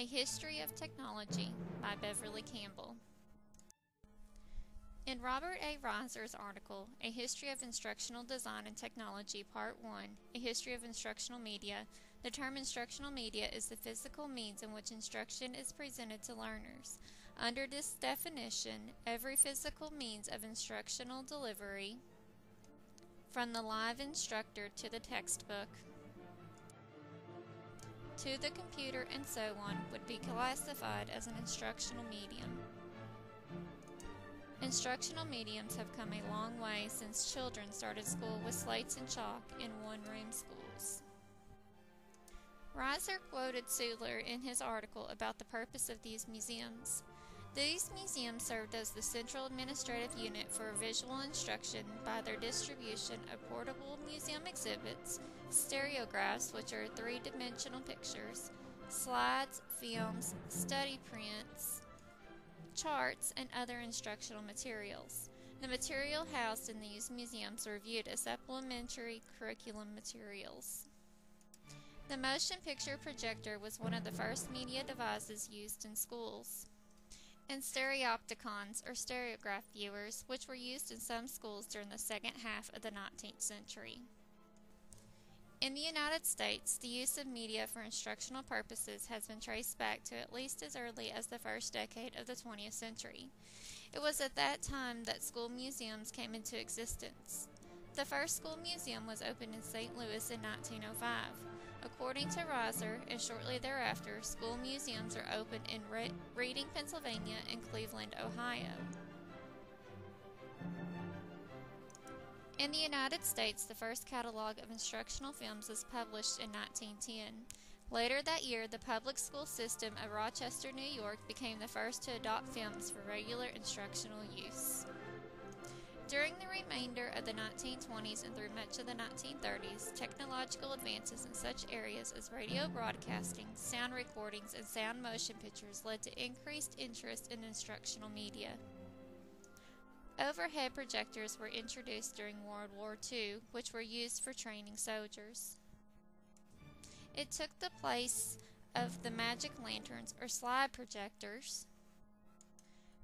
A History of Technology by Beverly Campbell. In Robert A. Reiser's article, A History of Instructional Design and Technology, Part 1, A History of Instructional Media, the term instructional media is the physical means in which instruction is presented to learners. Under this definition, every physical means of instructional delivery, from the live instructor to the textbook, to the computer, and so on, would be classified as an instructional medium. Instructional mediums have come a long way since children started school with slates and chalk in one-room schools. Reiser quoted Suhler in his article about the purpose of these museums. These museums served as the central administrative unit for visual instruction by their distribution of portable museum exhibits, stereographs, which are three-dimensional pictures, slides, films, study prints, charts, and other instructional materials. The material housed in these museums are viewed as supplementary curriculum materials. The motion picture projector was one of the first media devices used in schools, and stereopticons, or stereograph viewers, which were used in some schools during the second half of the 19th century. In the United States, the use of media for instructional purposes has been traced back to at least as early as the first decade of the 20th century. It was at that time that school museums came into existence. The first school museum was opened in St. Louis in 1905. According to Reiser, and shortly thereafter, school museums are opened in Reading, Pennsylvania, and Cleveland, Ohio. In the United States, the first catalog of instructional films was published in 1910. Later that year, the public school system of Rochester, New York became the first to adopt films for regular instructional use. During the remainder of the 1920s and through much of the 1930s, technological advances in such areas as radio broadcasting, sound recordings, and sound motion pictures led to increased interest in instructional media. Overhead projectors were introduced during World War II, which were used for training soldiers. It took the place of the magic lanterns or slide projectors.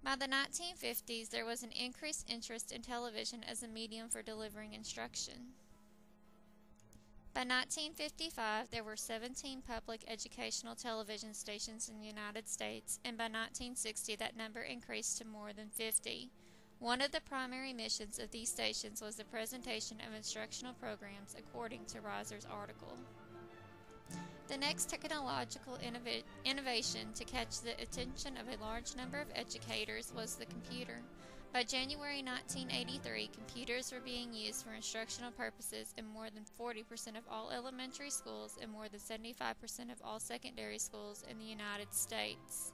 By the 1950s, there was an increased interest in television as a medium for delivering instruction. By 1955, there were 17 public educational television stations in the United States, and by 1960, that number increased to more than 50. One of the primary missions of these stations was the presentation of instructional programs, according to Reiser's article. The next technological innovation to catch the attention of a large number of educators was the computer. By January 1983, computers were being used for instructional purposes in more than 40% of all elementary schools and more than 75% of all secondary schools in the United States.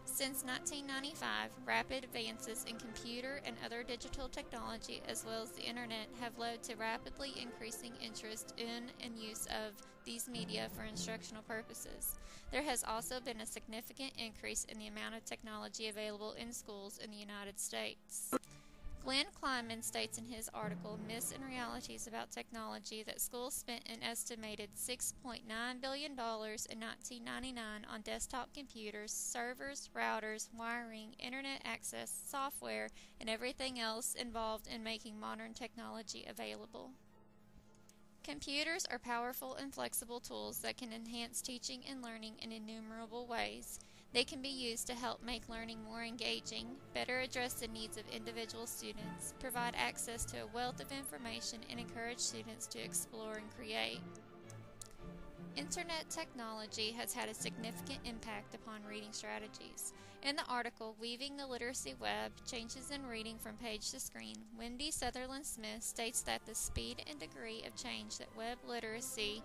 Since 1995, rapid advances in computer and other digital technology as well as the Internet have led to rapidly increasing interest in and use of these media for instructional purposes. There has also been a significant increase in the amount of technology available in schools in the United States. Glenn Kleinman states in his article, Myths and Realities About Technology, that schools spent an estimated $6.9 billion in 1999 on desktop computers, servers, routers, wiring, internet access, software, and everything else involved in making modern technology available. Computers are powerful and flexible tools that can enhance teaching and learning in innumerable ways. They can be used to help make learning more engaging, better address the needs of individual students, provide access to a wealth of information, and encourage students to explore and create. Internet technology has had a significant impact upon reading strategies. In the article, Weaving the Literacy Web, Changes in Reading from Page to Screen, Wendy Sutherland Smith states that the speed and degree of change that web literacy,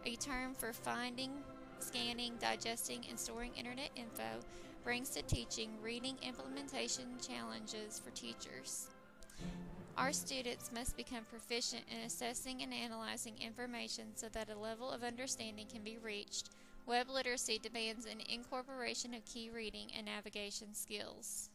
a term for finding, scanning, digesting, and storing internet info, brings to teaching, reading implementation challenges for teachers. Our students must become proficient in assessing and analyzing information so that a level of understanding can be reached. Web literacy demands an incorporation of key reading and navigation skills.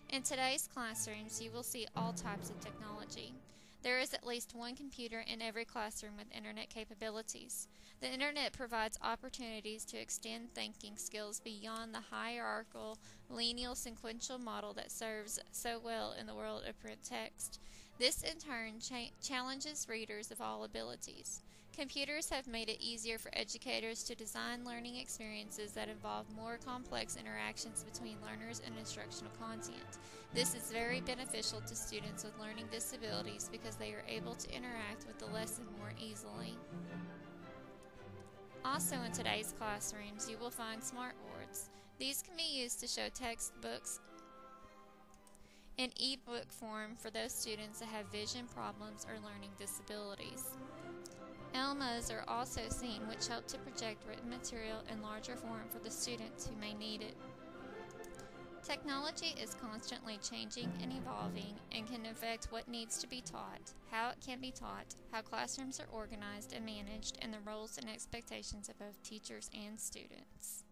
In today's classrooms, you will see all types of technology. There is at least one computer in every classroom with internet capabilities. The internet provides opportunities to extend thinking skills beyond the hierarchical, lineal sequential model that serves so well in the world of print text. This in turn challenges readers of all abilities. Computers have made it easier for educators to design learning experiences that involve more complex interactions between learners and instructional content. This is very beneficial to students with learning disabilities because they are able to interact with the lesson more easily. Also in today's classrooms, you will find smartboards. These can be used to show textbooks in e-book form for those students that have vision problems or learning disabilities. Elmos are also seen, which help to project written material in larger form for the students who may need it. Technology is constantly changing and evolving and can affect what needs to be taught, how it can be taught, how classrooms are organized and managed, and the roles and expectations of both teachers and students.